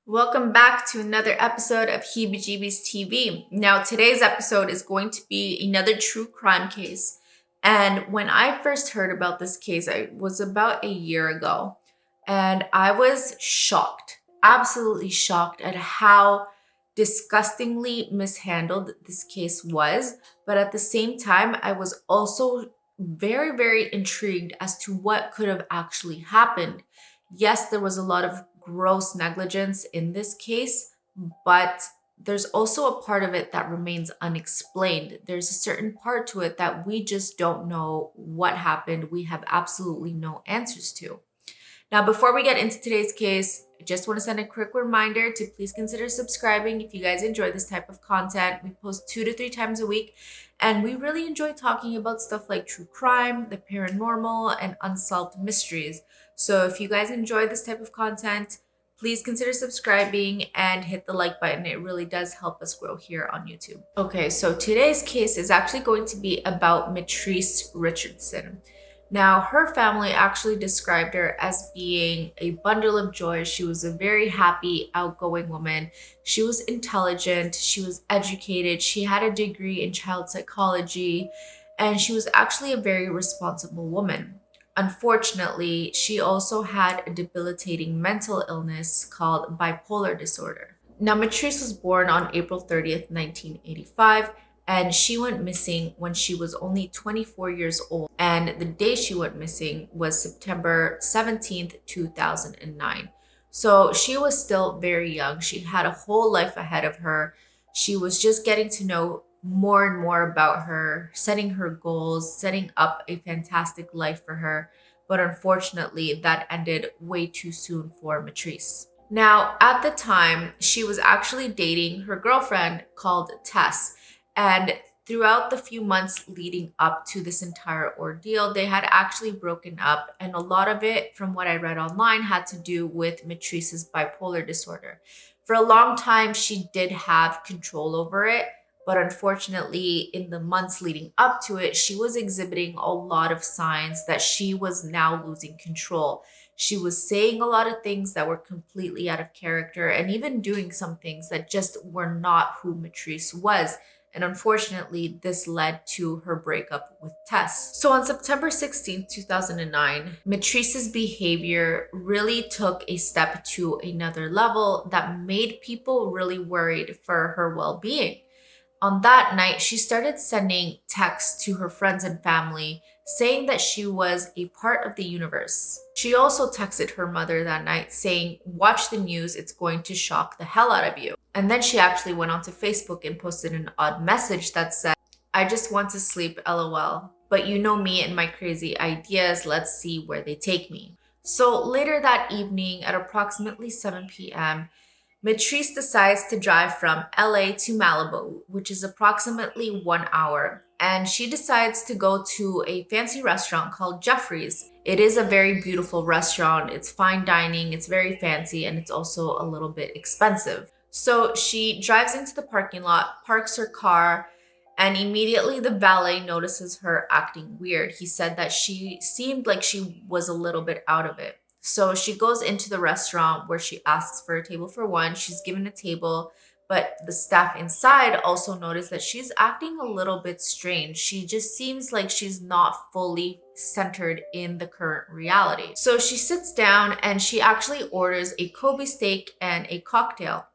Welcome back to another episode of Heebie-Jeebies TV. Now, today's episode is going to be another true crime case. And when I first heard about this case, it was about a year ago. And I was shocked, absolutely shocked at how disgustingly mishandled this case was. But at the same time, I was also very, very intrigued as to what could have actually happened. Yes, there was a lot of gross negligence in this case, but there's also a part of it that remains unexplained. There's a certain part to it that we just don't know what happened. We have absolutely no answers to. Now, before we get into today's case, I just want to send a quick reminder to please consider subscribing if you guys enjoy this type of content. We post 2 to 3 times a week, and we really enjoy talking about stuff like true crime, the paranormal, and unsolved mysteries. So if you guys enjoy this type of content, please consider subscribing and hit the like button. It really does help us grow here on YouTube. Okay, so today's case is actually going to be about Mitrice Richardson. Now, her family actually described her as being a bundle of joy. She was a very happy, outgoing woman. She was intelligent. She was educated. She had a degree in child psychology, and she was actually a very responsible woman. Unfortunately, she also had a debilitating mental illness called bipolar disorder. Now, Mitrice was born on April 30th, 1985, and she went missing when she was only 24 years old. And the day she went missing was September 17th, 2009. So she was still very young. She had a whole life ahead of her. She was just getting to know more and more about her, setting her goals, setting up a fantastic life for her. But unfortunately, that ended way too soon for Mitrice. Now, at the time, she was actually dating her girlfriend called Tess. And throughout the few months leading up to this entire ordeal, they had actually broken up. And a lot of it, from what I read online, had to do with Mitrice's bipolar disorder. For a long time, she did have control over it. But unfortunately, in the months leading up to it, she was exhibiting a lot of signs that she was now losing control. She was saying a lot of things that were completely out of character and even doing some things that just were not who Mitrice was. And unfortunately, this led to her breakup with Tess. So on September 16th, 2009, Mitrice's behavior really took a step to another level that made people really worried for her well-being. On that night, she started sending texts to her friends and family saying that she was a part of the universe. She also texted her mother that night saying, "Watch the news, it's going to shock the hell out of you." And then she actually went onto Facebook and posted an odd message that said, "I just want to sleep, LOL. But you know me and my crazy ideas, let's see where they take me." So later that evening at approximately 7 p.m., Mitrice decides to drive from LA to Malibu, which is approximately 1 hour. And she decides to go to a fancy restaurant called Jeffrey's. It is a very beautiful restaurant. It's fine dining, it's very fancy, and it's also a little bit expensive. So she drives into the parking lot, parks her car, and immediately the valet notices her acting weird. He said that she seemed like she was a little bit out of it. So she goes into the restaurant where she asks for a table for one. She's given a table, but the staff inside also notice that she's acting a little bit strange. She just seems like she's not fully centered in the current reality. So she sits down and she actually orders a Kobe steak and a cocktail.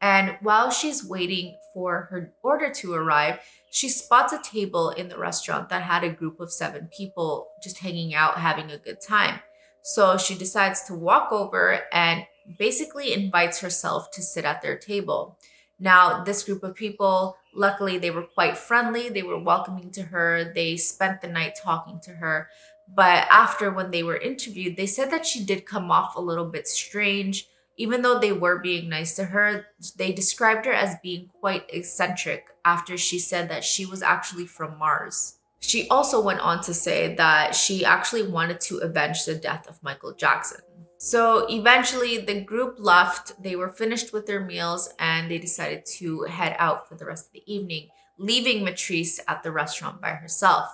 And while she's waiting for her order to arrive, she spots a table in the restaurant that had a group of 7 people just hanging out, having a good time. So she decides to walk over and basically invites herself to sit at their table. Now, this group of people, luckily, they were quite friendly. They were welcoming to her. They spent the night talking to her. But after, when they were interviewed, they said that she did come off a little bit strange. Even though they were being nice to her, they described her as being quite eccentric after she said that she was actually from Mars. She also went on to say that she actually wanted to avenge the death of Michael Jackson. So eventually the group left, they were finished with their meals, and they decided to head out for the rest of the evening, leaving Mitrice at the restaurant by herself.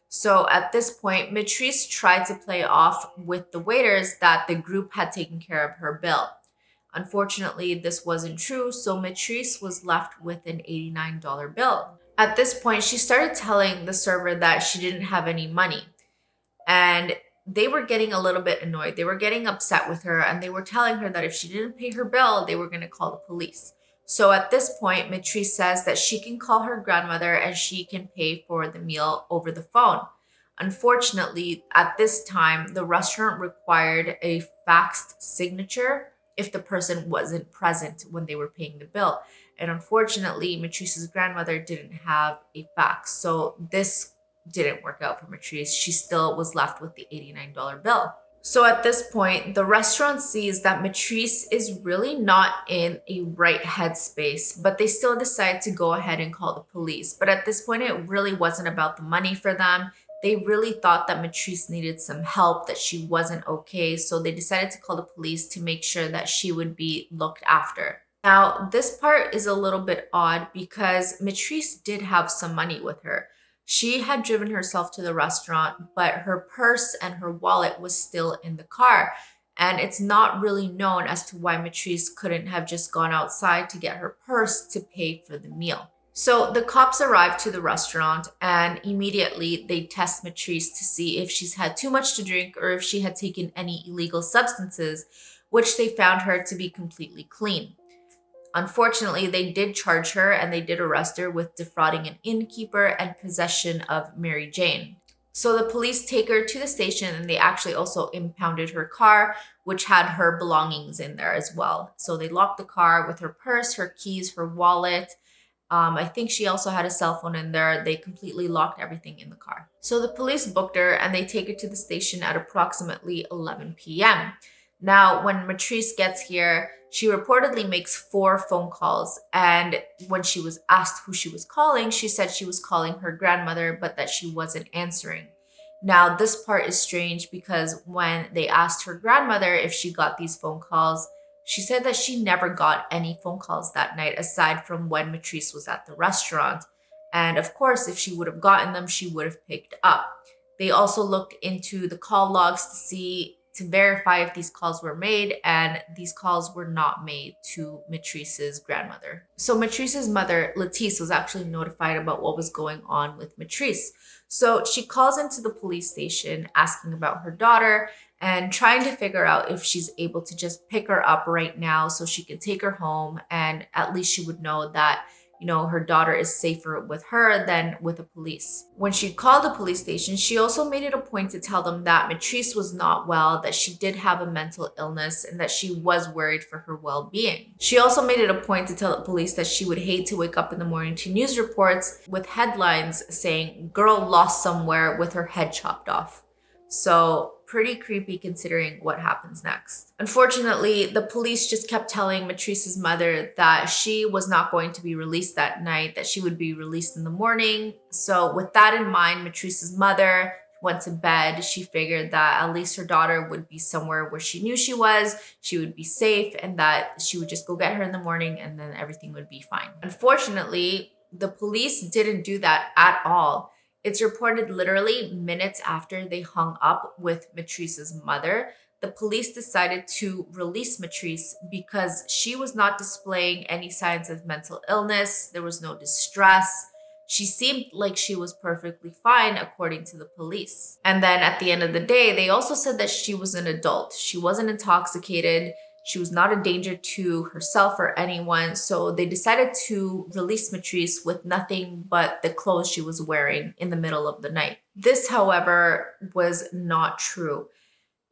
So at this point, Mitrice tried to play off with the waiters that the group had taken care of her bill. Unfortunately, this wasn't true, so Mitrice was left with an $89 bill. At this point, she started telling the server that she didn't have any money. And they were getting a little bit annoyed. They were getting upset with her, and they were telling her that if she didn't pay her bill, they were going to call the police. So at this point, Mitrice says that she can call her grandmother and she can pay for the meal over the phone. Unfortunately, at this time, the restaurant required a faxed signature if the person wasn't present when they were paying the bill. And unfortunately, Mitrice's grandmother didn't have a fax. So this didn't work out for Mitrice. She still was left with the $89 bill. So at this point, the restaurant sees that Mitrice is really not in a right headspace, but they still decide to go ahead and call the police. But at this point, it really wasn't about the money for them. They really thought that Mitrice needed some help, that she wasn't okay. So they decided to call the police to make sure that she would be looked after. Now, this part is a little bit odd because Mitrice did have some money with her. She had driven herself to the restaurant, but her purse and her wallet was still in the car. And it's not really known as to why Mitrice couldn't have just gone outside to get her purse to pay for the meal. So the cops arrived to the restaurant and immediately they test Mitrice to see if she's had too much to drink or if she had taken any illegal substances, which they found her to be completely clean. Unfortunately, they did charge her and they did arrest her with defrauding an innkeeper and possession of Mary Jane. So the police take her to the station and they actually also impounded her car, which had her belongings in there as well. So they locked the car with her purse, her keys, her wallet. I think she also had a cell phone in there. They completely locked everything in the car. So the police booked her and they take her to the station at approximately 11 p.m. Now, when Mitrice gets here, she reportedly makes 4 phone calls. And when she was asked who she was calling, she said she was calling her grandmother, but that she wasn't answering. Now, this part is strange because when they asked her grandmother if she got these phone calls, she said that she never got any phone calls that night aside from when Mitrice was at the restaurant. And of course, if she would have gotten them, she would have picked up. They also looked into the call logs to verify if these calls were made, and these calls were not made to Mitrice's grandmother. So Mitrice's mother, Lettice, was actually notified about what was going on with Mitrice. So she calls into the police station asking about her daughter and trying to figure out if she's able to just pick her up right now so she can take her home and at least she would know that her daughter is safer with her than with the police. When she called the police station, she also made it a point to tell them that Mitrice was not well, that she did have a mental illness, and that she was worried for her well-being. She also made it a point to tell the police that she would hate to wake up in the morning to news reports with headlines saying, "Girl lost somewhere with her head chopped off." So pretty creepy considering what happens next. Unfortunately, the police just kept telling Mitrice's mother that she was not going to be released that night, that she would be released in the morning. So with that in mind, Mitrice's mother went to bed. She figured that at least her daughter would be somewhere where she knew she would be safe, and that she would just go get her in the morning and then everything would be fine. Unfortunately, the police didn't do that at all. It's reported literally minutes after they hung up with Mitrice's mother, the police decided to release Mitrice because she was not displaying any signs of mental illness. There was no distress. She seemed like she was perfectly fine, according to the police. And then at the end of the day, they also said that she was an adult. She wasn't intoxicated. She was not a danger to herself or anyone. So they decided to release Mitrice with nothing but the clothes she was wearing in the middle of the night. This, however, was not true.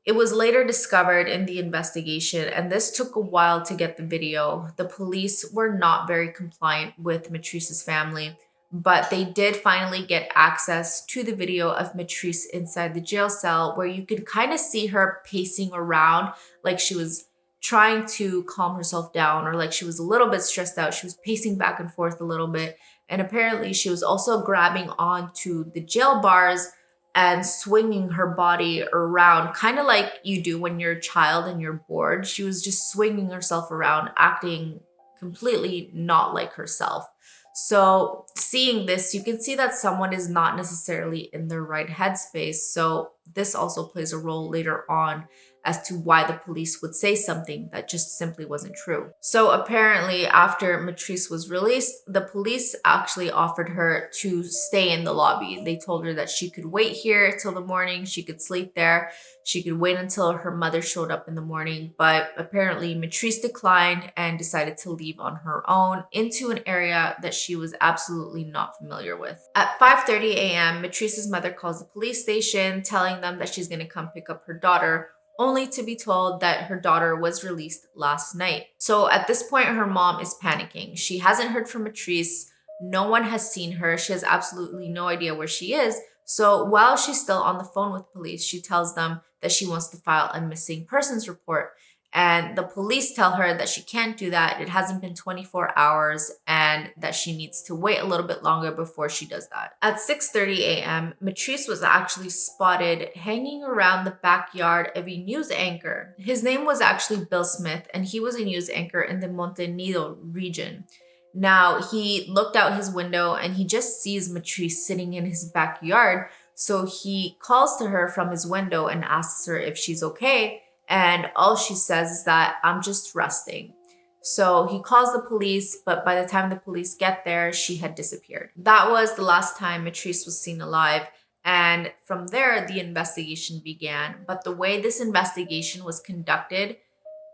It was later discovered in the investigation, and this took a while to get the video. The police were not very compliant with Mitrice's family, but they did finally get access to the video of Mitrice inside the jail cell, where you could kind of see her pacing around like she was trying to calm herself down, or like she was a little bit stressed out. She was pacing back and forth a little bit. And apparently she was also grabbing onto the jail bars and swinging her body around, kind of like you do when you're a child and you're bored. She was just swinging herself around, acting completely not like herself. So seeing this, you can see that someone is not necessarily in their right headspace. So this also plays a role later on as to why the police would say something that just simply wasn't true. So apparently, after Mitrice was released, the police actually offered her to stay in the lobby. They told her that she could wait here till the morning, she could sleep there, she could wait until her mother showed up in the morning. But apparently, Mitrice declined and decided to leave on her own into an area that she was absolutely not familiar with. At 5:30 a.m., Mitrice's mother calls the police station, telling them that she's going to come pick up her daughter, only to be told that her daughter was released last night. So at this point, her mom is panicking. She hasn't heard from Mitrice. No one has seen her. She has absolutely no idea where she is. So while she's still on the phone with police, she tells them that she wants to file a missing persons report. And the police tell her that she can't do that. It hasn't been 24 hours and that she needs to wait a little bit longer before she does that. At 6:30 a.m., Mitrice was actually spotted hanging around the backyard of a news anchor. His name was actually Bill Smith, and he was a news anchor in the Monte Nido region. Now, he looked out his window and he just sees Mitrice sitting in his backyard. So he calls to her from his window and asks her if she's okay. And all she says is that, "I'm just resting." So he calls the police, but by the time the police get there, she had disappeared. That was the last time Mitrice was seen alive. And from there, the investigation began. But the way this investigation was conducted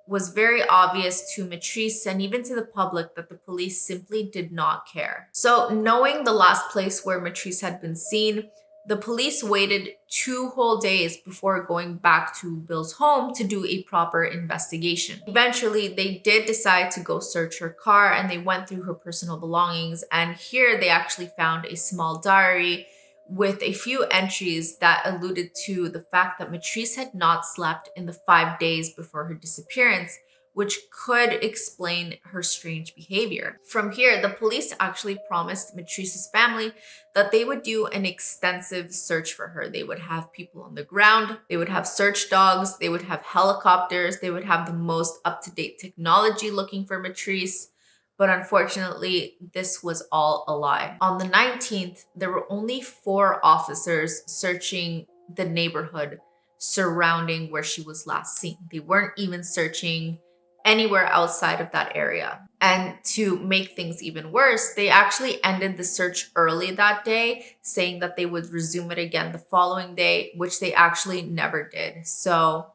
was very obvious to Mitrice and even to the public that the police simply did not care. So knowing the last place where Mitrice had been seen, the police waited 2 whole days before going back to Bill's home to do a proper investigation. Eventually, they did decide to go search her car and they went through her personal belongings. And here they actually found a small diary with a few entries that alluded to the fact that Mitrice had not slept in the 5 days before her disappearance, which could explain her strange behavior. From here, the police actually promised Mitrice's family that they would do an extensive search for her. They would have people on the ground, they would have search dogs, they would have helicopters, they would have the most up-to-date technology looking for Mitrice. But unfortunately, this was all a lie. On the 19th, there were only 4 officers searching the neighborhood surrounding where she was last seen. They weren't even searching anywhere outside of that area. And to make things even worse, they actually ended the search early that day, saying that they would resume it again the following day, which they actually never did. So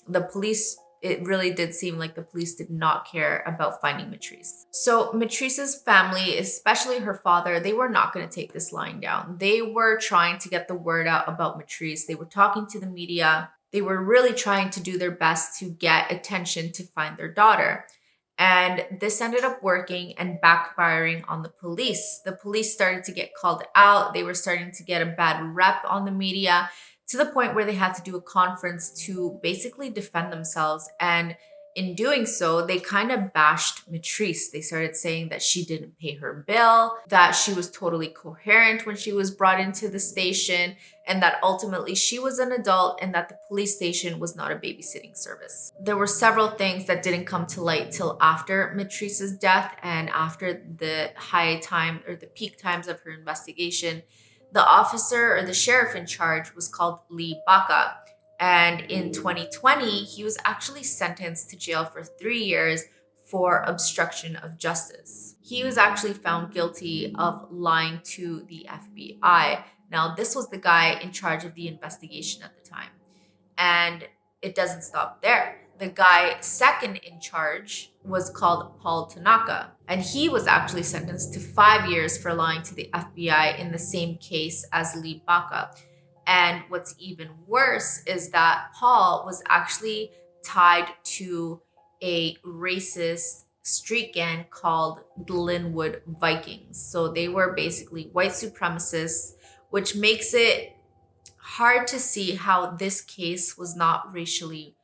the police, it really did seem like the police did not care about finding Mitrice. So Mitrice's family, especially her father, they were not going to take this lying down. They were trying to get the word out about Mitrice. They were talking to the media. They were really trying to do their best to get attention to find their daughter. And this ended up working and backfiring on the police. The police started to get called out. They were starting to get a bad rep on the media, to the point where they had to do a conference to basically defend themselves. And in doing so, they kind of bashed Mitrice. They started saying that she didn't pay her bill, that she was totally coherent when she was brought into the station, and that ultimately she was an adult and that the police station was not a babysitting service. There were several things that didn't come to light till after Mitrice's death and after the high time or the peak times of her investigation. The officer or the sheriff in charge was called Lee Baca. And in 2020, he was actually sentenced to jail for 3 years for obstruction of justice. He was actually found guilty of lying to the FBI. Now, this was the guy in charge of the investigation at the time. And it doesn't stop there. The guy second in charge was called Paul Tanaka, and he was actually sentenced to 5 years for lying to the FBI in the same case as Lee Baca. And what's even worse is that Paul was actually tied to a racist street gang called the Linwood Vikings. So they were basically white supremacists, which makes it hard to see how this case was not racially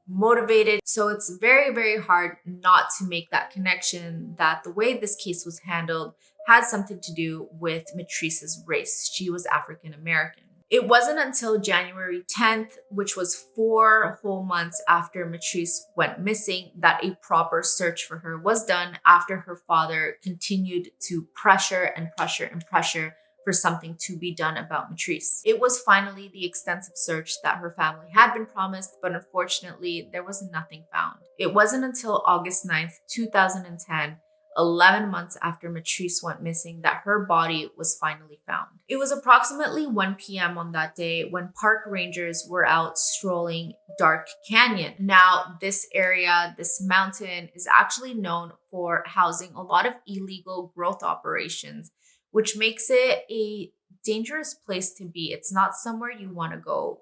motivated. So it's very, very hard not to make that connection that the way this case was handled had something to do with Mitrice's race. She was African American. It wasn't until January 10th, which was 4 whole months after Mitrice went missing, that a proper search for her was done after her father continued to pressure and pressure and pressure for something to be done about Mitrice. It was finally the extensive search that her family had been promised, but unfortunately, there was nothing found. It wasn't until August 9th, 2010, 11 months after Mitrice went missing, that her body was finally found. It was approximately 1 p.m. on that day when park rangers were out strolling Dark Canyon. Now, this area, this mountain, is actually known for housing a lot of illegal growth operations, which makes it a dangerous place to be. It's not somewhere you want to go,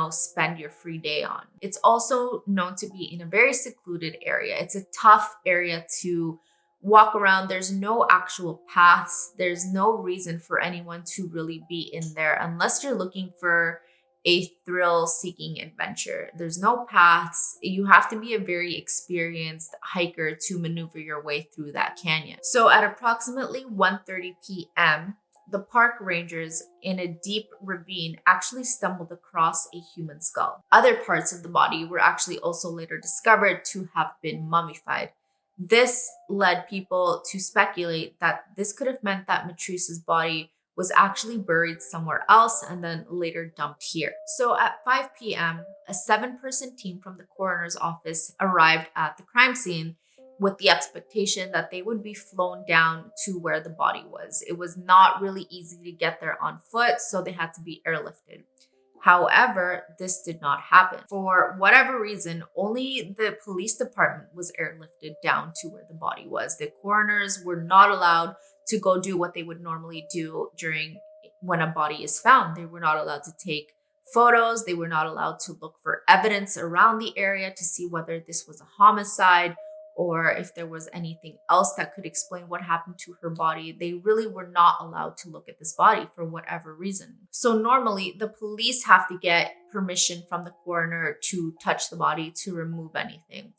spend your free day on. It's also known to be in a very secluded area. It's a tough area to walk around. There's no actual paths. There's no reason for anyone to really be in there unless you're looking for a thrill-seeking adventure. There's no paths. You have to be a very experienced hiker to maneuver your way through that canyon. So at approximately 1:30 p.m., the park rangers in a deep ravine actually stumbled across a human skull. Other parts of the body were actually also later discovered to have been mummified. This led people to speculate that this could have meant that Mitrice's body was actually buried somewhere else and then later dumped here. So at 5 p.m., a 7-person team from the coroner's office arrived at the crime scene with the expectation that they would be flown down to where the body was. It was not really easy to get there on foot, so they had to be airlifted. However, this did not happen. For whatever reason, only the police department was airlifted down to where the body was. The coroners were not allowed to go do what they would normally do when a body is found. They were not allowed to take photos. They were not allowed to look for evidence around the area to see whether this was a homicide or if there was anything else that could explain what happened to her body. They really were not allowed to look at this body for whatever reason. So normally the police have to get permission from the coroner to touch the body, to remove anything.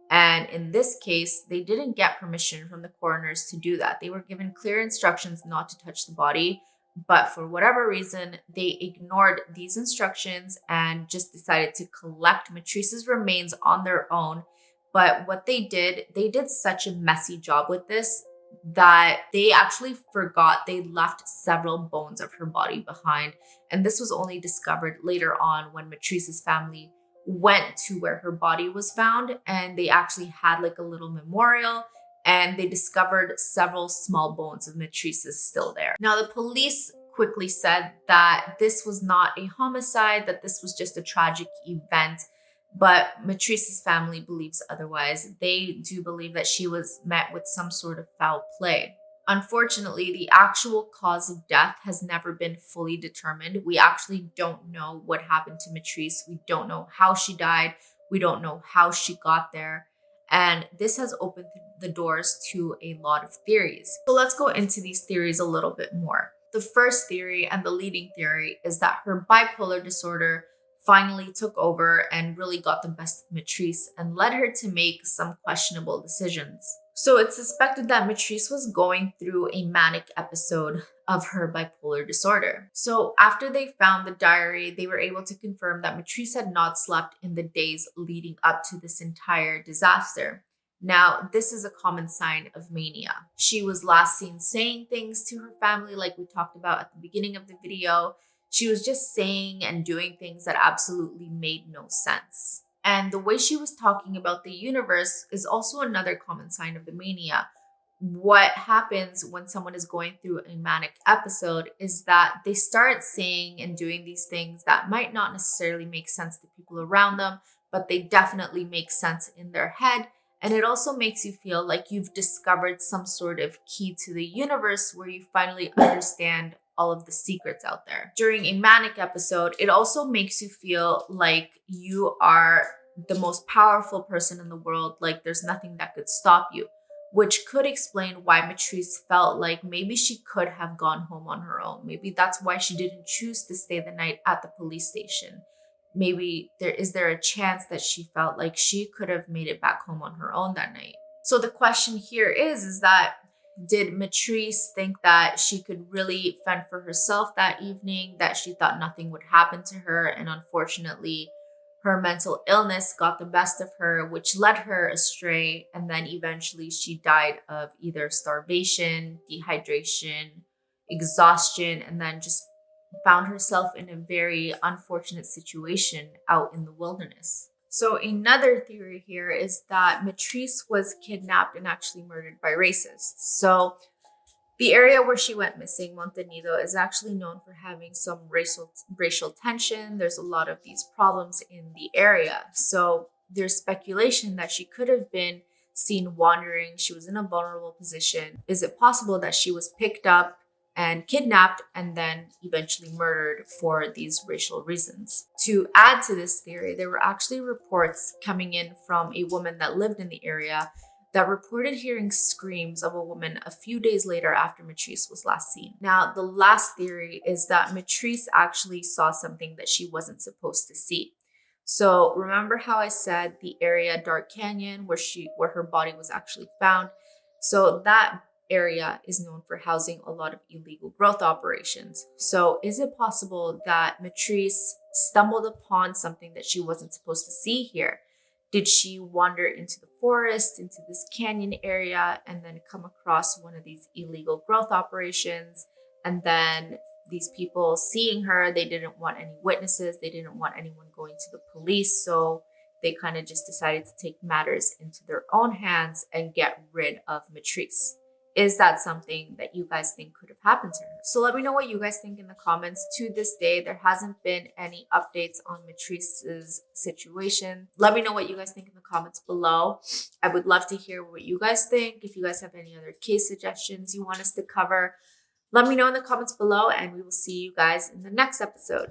And in this case, they didn't get permission from the coroners to do that. They were given clear instructions not to touch the body, but for whatever reason, they ignored these instructions and just decided to collect Mitrice's remains on their own. But what they did such a messy job with this that they actually forgot they left several bones of her body behind. And this was only discovered later on when Mitrice's family went to where her body was found, and they actually had like a little memorial, and they discovered several small bones of Mitrice's still there. Now, the police quickly said that this was not a homicide, that this was just a tragic event. But Mitrice's family believes otherwise. They do believe that she was met with some sort of foul play. Unfortunately, the actual cause of death has never been fully determined. We actually don't know what happened to Mitrice. We don't know how she died. We don't know how she got there. And this has opened the doors to a lot of theories. So let's go into these theories a little bit more. The first theory and the leading theory is that her bipolar disorder finally took over and really got the best of Mitrice and led her to make some questionable decisions. So it's suspected that Mitrice was going through a manic episode of her bipolar disorder. So after they found the diary, they were able to confirm that Mitrice had not slept in the days leading up to this entire disaster. Now, this is a common sign of mania. She was last seen saying things to her family like we talked about at the beginning of the video. She was just saying and doing things that absolutely made no sense. And the way she was talking about the universe is also another common sign of the mania. What happens when someone is going through a manic episode is that they start saying and doing these things that might not necessarily make sense to people around them, but they definitely make sense in their head. And it also makes you feel like you've discovered some sort of key to the universe where you finally understand all of the secrets out there. During a manic episode, it also makes you feel like you are the most powerful person in the world, like there's nothing that could stop you, which could explain why Mitrice felt like maybe she could have gone home on her own. Maybe that's why she didn't choose to stay the night at the police station. Maybe there a chance that she felt like she could have made it back home on her own that night. So the question here is that did Mitrice think that she could really fend for herself that evening, that she thought nothing would happen to her, and unfortunately her mental illness got the best of her, which led her astray, and then eventually she died of either starvation, dehydration, exhaustion, and then just found herself in a very unfortunate situation out in the wilderness. So another theory here is that Mitrice was kidnapped and actually murdered by racists. So the area where she went missing, Monte Nido, is actually known for having some racial tension. There's a lot of these problems in the area. So there's speculation that she could have been seen wandering. She was in a vulnerable position. Is it possible that she was picked up and kidnapped and then eventually murdered for these racial reasons? To add to this theory, there were actually reports coming in from a woman that lived in the area that reported hearing screams of a woman a few days later after Mitrice was last seen. Now, the last theory is that Mitrice actually saw something that she wasn't supposed to see. So remember how I said the area Dark Canyon where her body was actually found? So that area is known for housing a lot of illegal growth operations. So is it possible that Mitrice stumbled upon something that she wasn't supposed to see here? Did she wander into the forest, into this canyon area, and then come across one of these illegal growth operations? And then these people seeing her, they didn't want any witnesses. They didn't want anyone going to the police. So they kind of just decided to take matters into their own hands and get rid of Mitrice. Is that something that you guys think could have happened to her? So let me know what you guys think in the comments. To this day, there hasn't been any updates on Mitrice's situation. Let me know what you guys think in the comments below. I would love to hear what you guys think. If you guys have any other case suggestions you want us to cover, let me know in the comments below, and we will see you guys in the next episode.